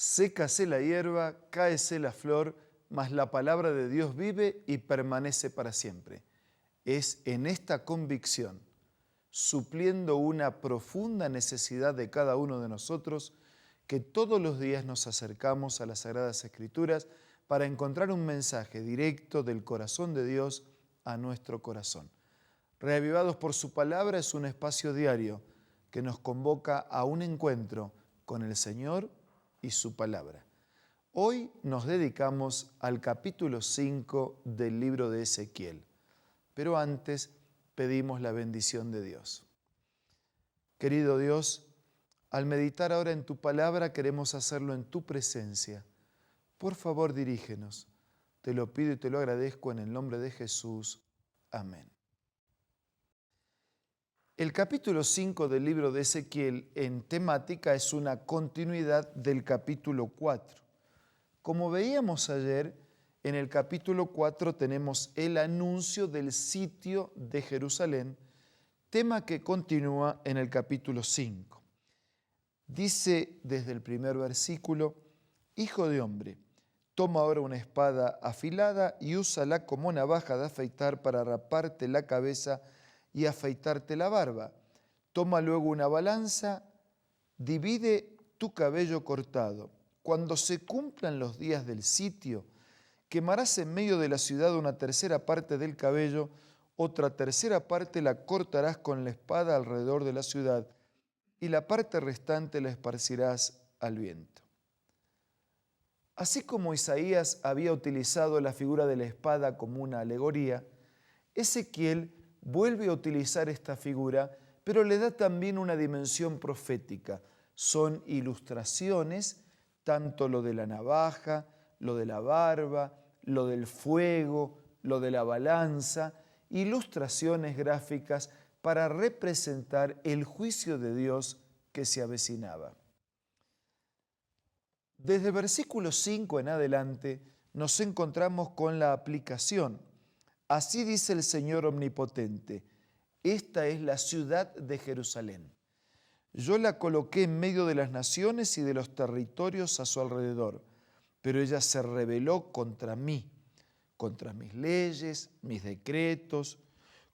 Sécase la hierba, cáese la flor, mas la palabra de Dios vive y permanece para siempre. Es en esta convicción, supliendo una profunda necesidad de cada uno de nosotros, que todos los días nos acercamos a las Sagradas Escrituras para encontrar un mensaje directo del corazón de Dios a nuestro corazón. Reavivados por su palabra es un espacio diario que nos convoca a un encuentro con el Señor y su palabra. Hoy nos dedicamos al capítulo 5 del libro de Ezequiel, pero antes pedimos la bendición de Dios. Querido Dios, al meditar ahora en tu palabra queremos hacerlo en tu presencia. Por favor, dirígenos. Te lo pido y te lo agradezco en el nombre de Jesús. Amén. El capítulo 5 del libro de Ezequiel en temática es una continuidad del capítulo 4. Como veíamos ayer, en el capítulo 4 tenemos el anuncio del sitio de Jerusalén, tema que continúa en el capítulo 5. Dice desde el primer versículo: Hijo de hombre, toma ahora una espada afilada y úsala como navaja de afeitar para raparte la cabeza y afeitarte la barba. Toma luego una balanza, divide tu cabello cortado. Cuando se cumplan los días del sitio, quemarás en medio de la ciudad una tercera parte del cabello, otra tercera parte la cortarás con la espada alrededor de la ciudad, y la parte restante la esparcirás al viento. Así como Isaías había utilizado la figura de la espada como una alegoría, Ezequiel vuelve a utilizar esta figura, pero le da también una dimensión profética. Son ilustraciones, tanto lo de la navaja, lo de la barba, lo del fuego, lo de la balanza, ilustraciones gráficas para representar el juicio de Dios que se avecinaba. Desde el versículo 5 en adelante nos encontramos con la aplicación. Así dice el Señor Omnipotente: esta es la ciudad de Jerusalén. Yo la coloqué en medio de las naciones y de los territorios a su alrededor, pero ella se rebeló contra mí, contra mis leyes, mis decretos,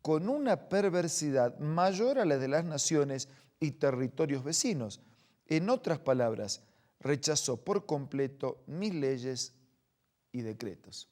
con una perversidad mayor a la de las naciones y territorios vecinos. En otras palabras, rechazó por completo mis leyes y decretos.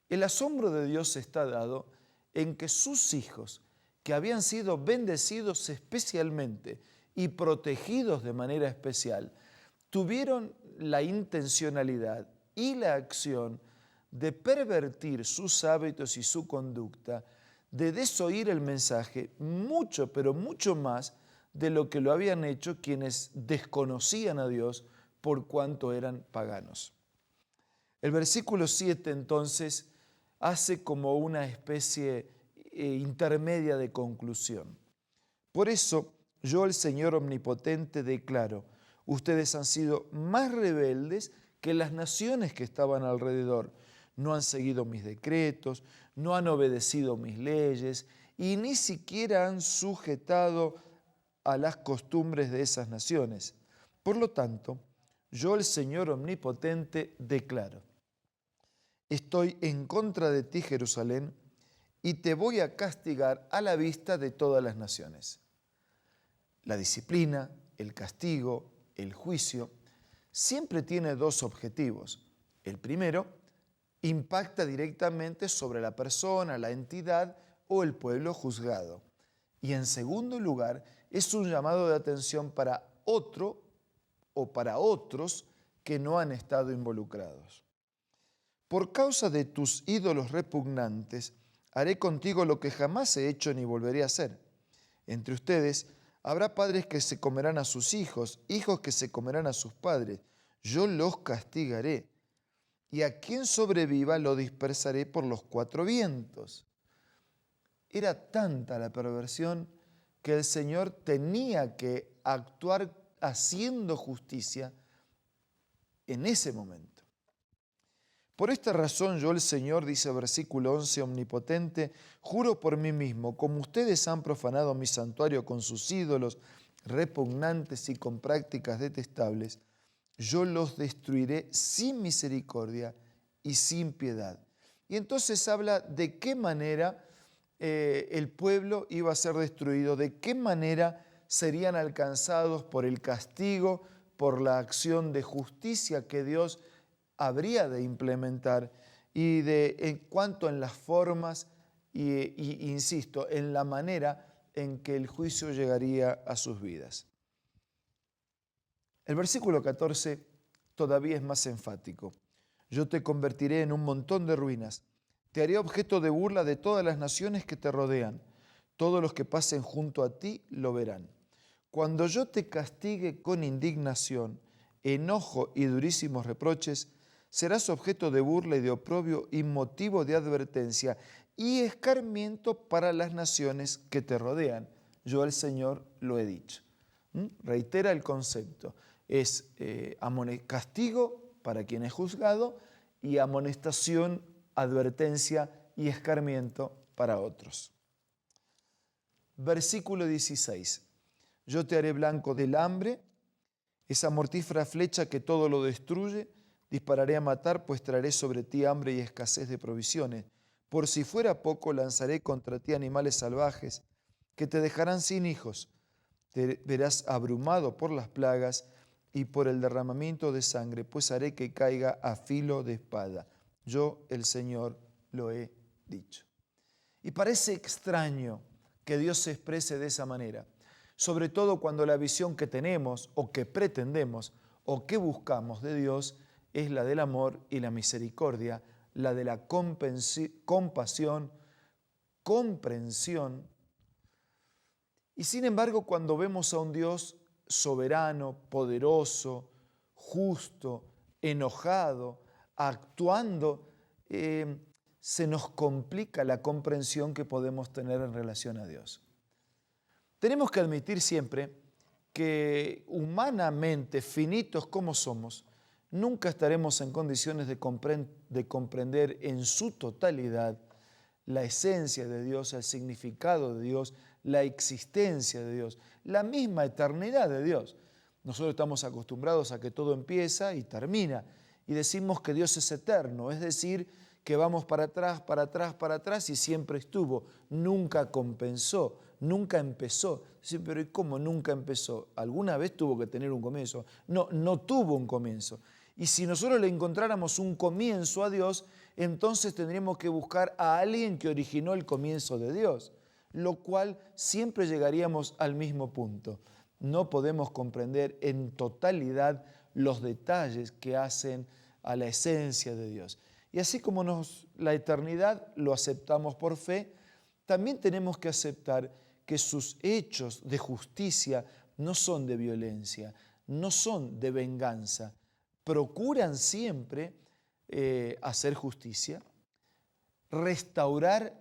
El asombro de Dios está dado en que sus hijos, que habían sido bendecidos especialmente y protegidos de manera especial, tuvieron la intencionalidad y la acción de pervertir sus hábitos y su conducta, de desoír el mensaje mucho, pero mucho más de lo que lo habían hecho quienes desconocían a Dios por cuanto eran paganos. El versículo 7 entonces hace como una especie intermedia de conclusión. Por eso yo, el Señor Omnipotente, declaro: ustedes han sido más rebeldes que las naciones que estaban alrededor. No han seguido mis decretos, no han obedecido mis leyes y ni siquiera han sujetado a las costumbres de esas naciones. Por lo tanto, yo, el Señor Omnipotente, declaro: estoy en contra de ti, Jerusalén, y te voy a castigar a la vista de todas las naciones. La disciplina, el castigo, el juicio, siempre tiene dos objetivos. El primero, impacta directamente sobre la persona, la entidad o el pueblo juzgado. Y en segundo lugar, es un llamado de atención para otro o para otros que no han estado involucrados. Por causa de tus ídolos repugnantes, haré contigo lo que jamás he hecho ni volveré a hacer. Entre ustedes habrá padres que se comerán a sus hijos, hijos que se comerán a sus padres. Yo los castigaré, y a quien sobreviva lo dispersaré por los cuatro vientos. Era tanta la perversión que el Señor tenía que actuar haciendo justicia en ese momento. Por esta razón yo, el Señor, dice el versículo 11, Omnipotente, juro por mí mismo, como ustedes han profanado mi santuario con sus ídolos repugnantes y con prácticas detestables, yo los destruiré sin misericordia y sin piedad. Y entonces habla de qué manera el pueblo iba a ser destruido, de qué manera serían alcanzados por el castigo, por la acción de justicia que Dios habría de implementar y en cuanto en las formas y insisto, en la manera en que el juicio llegaría a sus vidas. El versículo 14 todavía es más enfático. Yo te convertiré en un montón de ruinas. Te haré objeto de burla de todas las naciones que te rodean. Todos los que pasen junto a ti lo verán. Cuando yo te castigue con indignación, enojo y durísimos reproches, serás objeto de burla y de oprobio y motivo de advertencia y escarmiento para las naciones que te rodean. Yo el Señor lo he dicho. Reitera el concepto. Es castigo para quien es juzgado y amonestación, advertencia y escarmiento para otros. Versículo 16. Yo te haré blanco del hambre, esa mortífera flecha que todo lo destruye, dispararé a matar, pues traeré sobre ti hambre y escasez de provisiones. Por si fuera poco, lanzaré contra ti animales salvajes que te dejarán sin hijos. Te verás abrumado por las plagas y por el derramamiento de sangre, pues haré que caiga a filo de espada. Yo, el Señor, lo he dicho. Y parece extraño que Dios se exprese de esa manera, sobre todo cuando la visión que tenemos o que pretendemos o que buscamos de Dios es la del amor y la misericordia, la de la compasión, comprensión. Y sin embargo, cuando vemos a un Dios soberano, poderoso, justo, enojado, actuando, se nos complica la comprensión que podemos tener en relación a Dios. Tenemos que admitir siempre que humanamente, finitos como somos, nunca estaremos en condiciones de comprender en su totalidad la esencia de Dios, el significado de Dios, la existencia de Dios, la misma eternidad de Dios. Nosotros estamos acostumbrados a que todo empieza y termina y decimos que Dios es eterno, es decir, que vamos para atrás, para atrás, para atrás y siempre estuvo, nunca compensó, nunca empezó. Sí, pero ¿y cómo nunca empezó? ¿Alguna vez tuvo que tener un comienzo? No, no tuvo un comienzo. Y si nosotros le encontráramos un comienzo a Dios, entonces tendríamos que buscar a alguien que originó el comienzo de Dios, lo cual siempre llegaríamos al mismo punto. No podemos comprender en totalidad los detalles que hacen a la esencia de Dios. Y así como la eternidad lo aceptamos por fe, también tenemos que aceptar que sus hechos de justicia no son de violencia, no son de venganza. Procuran siempre hacer justicia, restaurar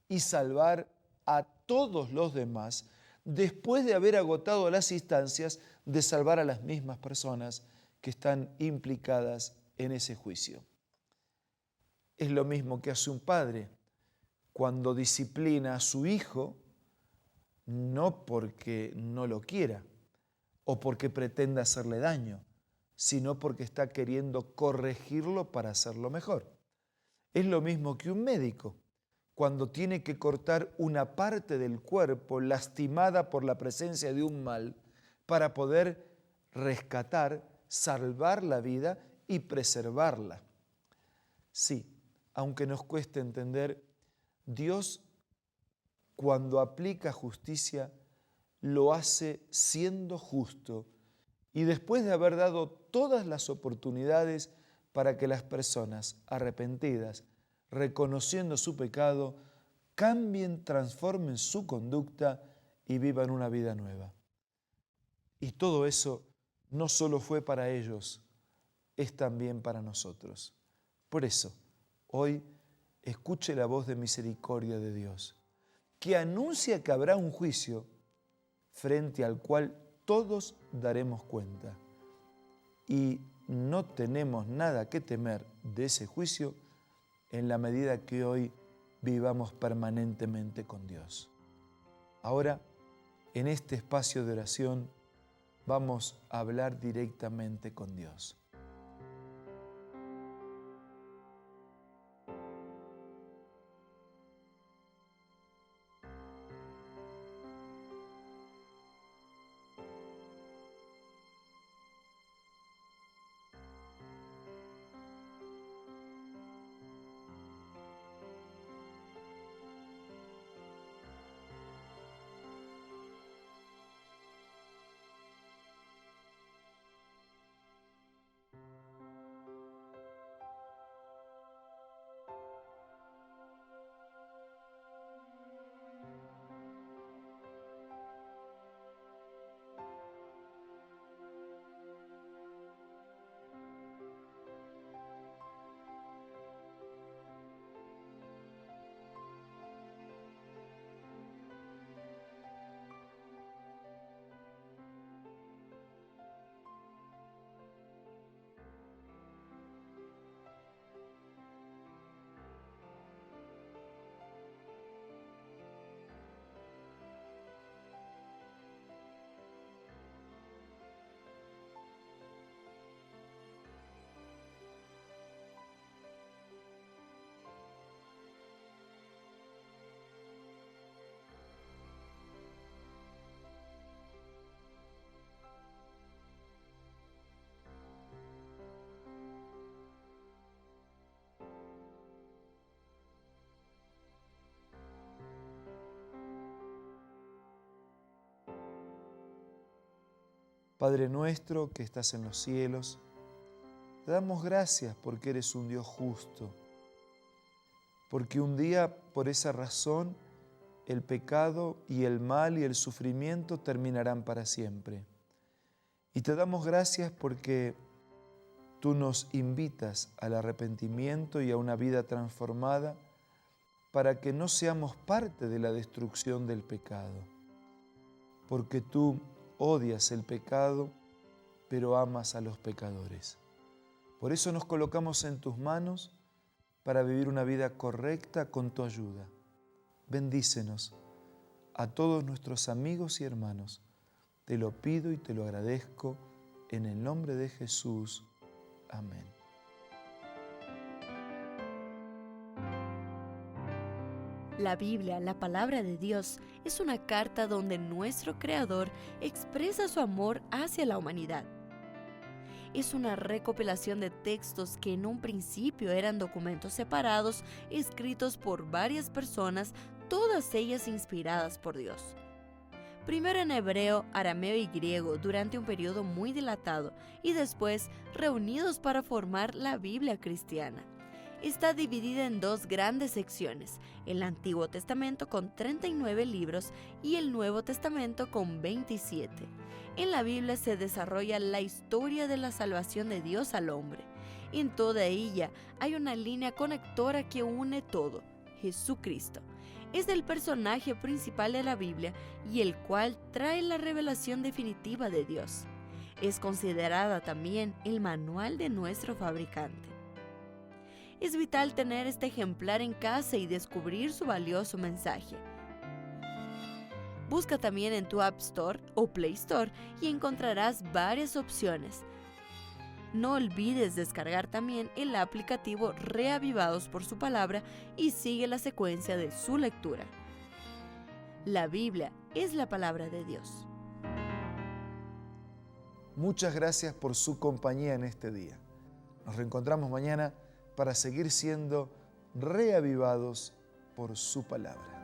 y salvar a todos los demás después de haber agotado las instancias de salvar a las mismas personas que están implicadas en ese juicio. Es lo mismo que hace un padre cuando disciplina a su hijo, no porque no lo quiera o porque pretenda hacerle daño, sino porque está queriendo corregirlo para hacerlo mejor. Es lo mismo que un médico cuando tiene que cortar una parte del cuerpo lastimada por la presencia de un mal para poder rescatar, salvar la vida y preservarla. Sí, aunque nos cueste entender, Dios cuando aplica justicia lo hace siendo justo y después de haber dado todas las oportunidades para que las personas arrepentidas, reconociendo su pecado, cambien, transformen su conducta y vivan una vida nueva. Y todo eso no solo fue para ellos, es también para nosotros. Por eso, hoy escuche la voz de misericordia de Dios, que anuncia que habrá un juicio frente al cual todos daremos cuenta. Y no tenemos nada que temer de ese juicio en la medida que hoy vivamos permanentemente con Dios. Ahora, en este espacio de oración, vamos a hablar directamente con Dios. Padre nuestro que estás en los cielos, te damos gracias porque eres un Dios justo, porque un día por esa razón el pecado y el mal y el sufrimiento terminarán para siempre. Y te damos gracias porque tú nos invitas al arrepentimiento y a una vida transformada para que no seamos parte de la destrucción del pecado, porque tú odias el pecado, pero amas a los pecadores. Por eso nos colocamos en tus manos para vivir una vida correcta con tu ayuda. Bendícenos a todos nuestros amigos y hermanos. Te lo pido y te lo agradezco en el nombre de Jesús. Amén. La Biblia, la palabra de Dios, es una carta donde nuestro Creador expresa su amor hacia la humanidad. Es una recopilación de textos que en un principio eran documentos separados, escritos por varias personas, todas ellas inspiradas por Dios. Primero en hebreo, arameo y griego durante un periodo muy dilatado y después reunidos para formar la Biblia cristiana. Está dividida en dos grandes secciones, el Antiguo Testamento con 39 libros y el Nuevo Testamento con 27. En la Biblia se desarrolla la historia de la salvación de Dios al hombre. En toda ella hay una línea conectora que une todo, Jesucristo. Es el personaje principal de la Biblia y el cual trae la revelación definitiva de Dios. Es considerada también el manual de nuestro fabricante. Es vital tener este ejemplar en casa y descubrir su valioso mensaje. Busca también en tu App Store o Play Store y encontrarás varias opciones. No olvides descargar también el aplicativo Reavivados por su palabra y sigue la secuencia de su lectura. La Biblia es la palabra de Dios. Muchas gracias por su compañía en este día. Nos reencontramos mañana para seguir siendo reavivados por su palabra.